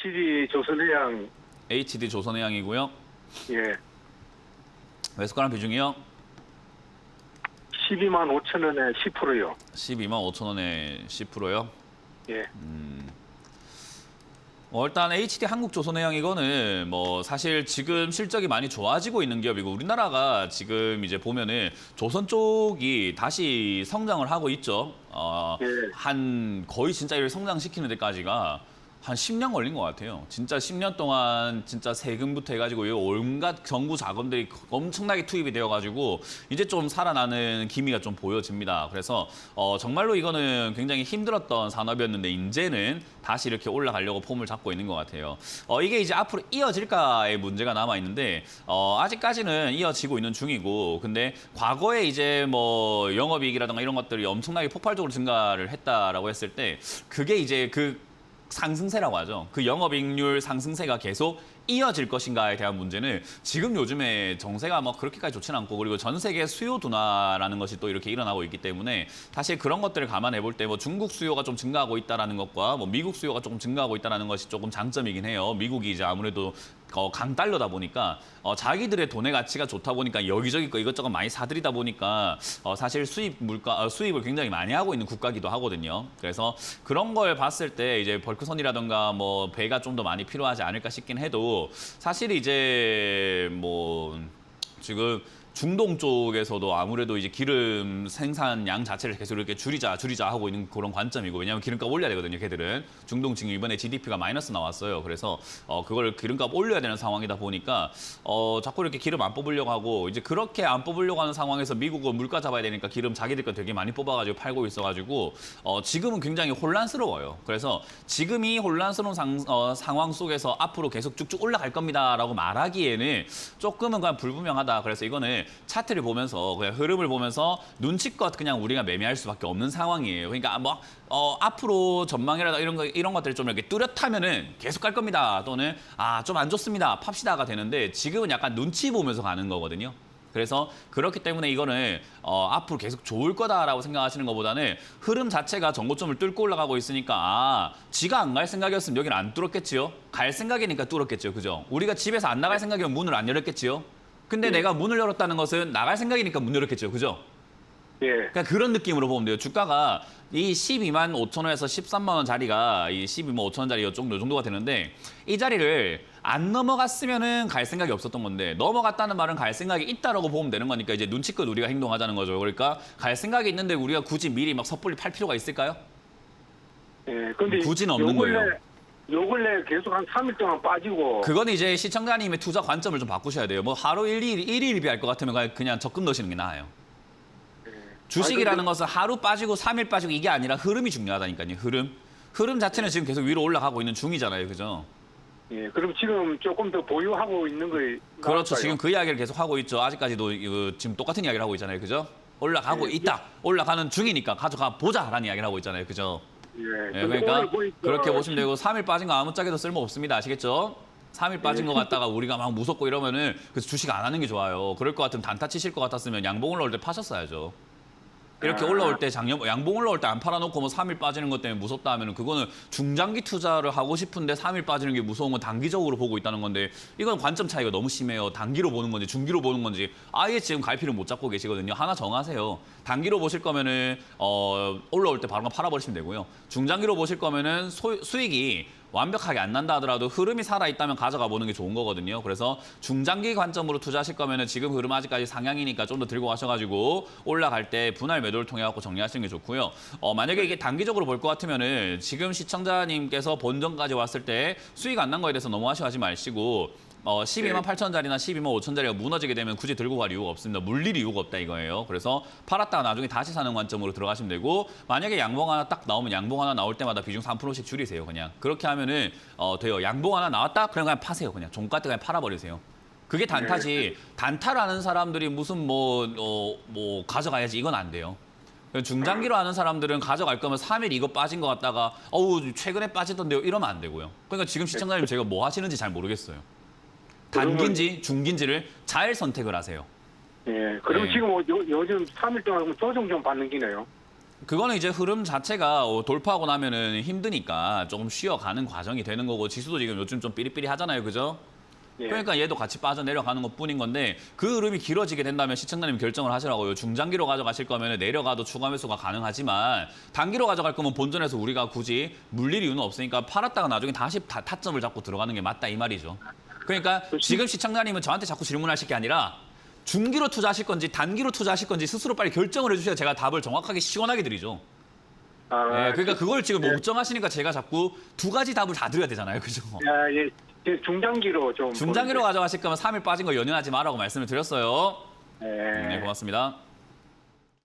HD 조선해양. HD 조선해양이고요. 예. 매수가랑 비중이요? 12만 5천 원에 10%요. 12만 5천 원에 10%요? 예. 일단 HD 한국조선해양 이거는 뭐 사실 지금 실적이 많이 좋아지고 있는 기업이고 우리나라가 지금 이제 보면은 조선 쪽이 다시 성장을 하고 있죠. 예. 한 거의 진짜 이를 성장시키는 데까지가 한 10년 걸린 것 같아요. 진짜 10년 동안 진짜 세금부터 해가지고 온갖 정부 자금들이 엄청나게 투입이 되어가지고 이제 좀 살아나는 기미가 좀 보여집니다. 그래서 정말로 이거는 굉장히 힘들었던 산업이었는데 이제는 다시 이렇게 올라가려고 폼을 잡고 있는 것 같아요. 이게 이제 앞으로 이어질까의 문제가 남아 있는데 아직까지는 이어지고 있는 중이고 근데 과거에 이제 뭐 영업이익이라든가 이런 것들이 엄청나게 폭발적으로 증가를 했다라고 했을 때 그게 이제 그 상승세라고 하죠. 그 영업이익률 상승세가 계속 이어질 것인가에 대한 문제는 지금 요즘에 정세가 뭐 그렇게까지 좋지는 않고 그리고 전 세계 수요 둔화라는 것이 또 이렇게 일어나고 있기 때문에 사실 그런 것들을 감안해 볼 때 뭐 중국 수요가 좀 증가하고 있다라는 것과 뭐 미국 수요가 조금 증가하고 있다라는 것이 조금 장점이긴 해요. 미국이 이제 아무래도 강달러다 보니까 자기들의 돈의 가치가 좋다 보니까 여기저기 거 이것저것 많이 사들이다 보니까 사실 수입을 굉장히 많이 하고 있는 국가기도 하거든요. 그래서 그런 걸 봤을 때 이제 벌크선이라든가 뭐 배가 좀 더 많이 필요하지 않을까 싶긴 해도 사실 이제 뭐 지금 중동 쪽에서도 아무래도 이제 기름 생산량 자체를 계속 이렇게 줄이자 하고 있는 그런 관점이고 왜냐하면 기름값 올려야 되거든요. 걔들은 중동 지금 이번에 GDP가 마이너스 나왔어요. 그래서 그걸 기름값 올려야 되는 상황이다 보니까 자꾸 이렇게 기름 안 뽑으려고 하고 이제 그렇게 안 뽑으려고 하는 상황에서 미국은 물가 잡아야 되니까 기름 자기들 거 되게 많이 뽑아가지고 팔고 있어가지고 지금은 굉장히 혼란스러워요. 그래서 지금 이 혼란스러운 상황 속에서 앞으로 계속 쭉쭉 올라갈 겁니다라고 말하기에는 조금은 그냥 불분명하다. 그래서 이거는 차트를 보면서 그냥 흐름을 보면서 눈치껏 그냥 우리가 매매할 수밖에 없는 상황이에요. 그러니까 뭐 앞으로 전망이라든가 이런 것들이 좀 이렇게 뚜렷하면은 계속 갈 겁니다. 또는 좀 안 좋습니다. 팝시다가 되는데 지금은 약간 눈치 보면서 가는 거거든요. 그래서 그렇기 때문에 이거는 앞으로 계속 좋을 거다라고 생각하시는 것보다는 흐름 자체가 전고점을 뚫고 올라가고 있으니까 지가 안 갈 생각이었으면 여기는 안 뚫었겠지요. 갈 생각이니까 뚫었겠죠. 그죠? 우리가 집에서 안 나갈 생각이면 문을 안 열었겠지요. 근데 내가 문을 열었다는 것은 나갈 생각이니까 문 열었겠죠. 그죠? 예. 그러니까 그런 느낌으로 보면 돼요. 주가가 이 12만 5천 원에서 13만 원 자리가 이 12만 5천 원 자리 요 정도가 되는데 이 자리를 안 넘어갔으면은 갈 생각이 없었던 건데 넘어갔다는 말은 갈 생각이 있다라고 보면 되는 거니까 이제 눈치껏 우리가 행동하자는 거죠. 그러니까 갈 생각이 있는데 우리가 굳이 미리 막 섣불리 팔 필요가 있을까요? 예. 근데 굳이는 없는 거예요. 요 근래 계속 한 3일 동안 빠지고. 그건 이제 시청자님의 투자 관점을 좀 바꾸셔야 돼요. 뭐 하루 1일 할 것 같으면 그냥 적금 넣으시는 게 나아요. 주식이라는 것은 하루 빠지고 3일 빠지고 이게 아니라 흐름이 중요하다니까요. 흐름 자체는 지금 계속 위로 올라가고 있는 중이잖아요. 그죠? 예. 그럼 지금 조금 더 보유하고 있는 거예요. 그렇죠. 지금 그 이야기를 계속 하고 있죠. 아직까지도 지금 똑같은 이야기를 하고 있잖아요. 그죠? 올라가고 있다. 올라가는 중이니까 가져가 보자라는 이야기를 하고 있잖아요. 그죠? 예. 그러니까 그렇게 보시면 되고 3일 빠진 거 아무짝에도 쓸모 없습니다. 아시겠죠? 3일 빠진 거 갖다가 우리가 막 무섭고 이러면은 그래서 주식 안 하는 게 좋아요. 그럴 것 같으면 단타 치실 것 같았으면 양봉 올라올 때 파셨어야죠. 이렇게 올라올 때 양봉 올라올 때 안 팔아놓고 뭐 3일 빠지는 것 때문에 무섭다 하면은 그거는 중장기 투자를 하고 싶은데 3일 빠지는 게 무서운 건 단기적으로 보고 있다는 건데 이건 관점 차이가 너무 심해요. 단기로 보는 건지 중기로 보는 건지 아예 지금 갈피를 못 잡고 계시거든요. 하나 정하세요. 단기로 보실 거면은 올라올 때 바로 팔아버리시면 되고요. 중장기로 보실 거면은 수익이 완벽하게 안 난다 하더라도 흐름이 살아있다면 가져가 보는 게 좋은 거거든요. 그래서 중장기 관점으로 투자하실 거면은 지금 흐름 아직까지 상향이니까 좀 더 들고 가셔가지고 올라갈 때 분할 매도를 통해 갖고 정리하시는 게 좋고요. 만약에 이게 단기적으로 볼 것 같으면은 지금 시청자님께서 본전까지 왔을 때 수익 안 난 거에 대해서 너무 아쉬워하지 마시고 12만 8천짜리나 12만 5천짜리가 무너지게 되면 굳이 들고 갈 이유가 없습니다. 물릴 이유가 없다 이거예요. 그래서 팔았다가 나중에 다시 사는 관점으로 들어가시면 되고 만약에 양봉 하나 딱 나오면 양봉 하나 나올 때마다 비중 3%씩 줄이세요. 그냥 그렇게 하면은 돼요. 양봉 하나 나왔다? 그냥 파세요. 그냥 종가 때 그냥 팔아버리세요. 그게 단타지. 단타라는 사람들이 무슨 뭐 가져가야지 이건 안 돼요. 중장기로 하는 사람들은 가져갈 거면 3일 이거 빠진 것 같다가 최근에 빠지던데요 이러면 안 되고요. 그러니까 지금 시청자님 제가 뭐 하시는지 잘 모르겠어요. 단기인지 중기인지를 잘 선택을 하세요. 예. 그럼 네. 지금 요즘 3일 동안 조정 좀 받는 기네요. 그거는 이제 흐름 자체가 돌파하고 나면은 힘드니까 조금 쉬어가는 과정이 되는 거고 지수도 지금 요즘 좀 삐리삐리 하잖아요, 그죠? 예. 그러니까 얘도 같이 빠져내려가는 것뿐인 건데 그 흐름이 길어지게 된다면 시청자님 결정을 하시라고요. 중장기로 가져가실 거면 내려가도 추가 매수가 가능하지만 단기로 가져갈 거면 본전에서 우리가 굳이 물릴 이유는 없으니까 팔았다가 나중에 다시 타점을 잡고 들어가는 게 맞다 이 말이죠. 그러니까 지금 시청자님은 저한테 자꾸 질문하실 게 아니라 중기로 투자하실 건지 단기로 투자하실 건지 스스로 빨리 결정을 해주셔야 제가 답을 정확하게 시원하게 드리죠. 예, 그러니까 그걸 지금 못 정하시니까 제가 자꾸 두 가지 답을 다 드려야 되잖아요. 그죠? 예. 중장기로 좀. 중장기로 가져가실 거면 3일 빠진 거 연연하지 마라고 말씀을 드렸어요. 예. 네, 고맙습니다.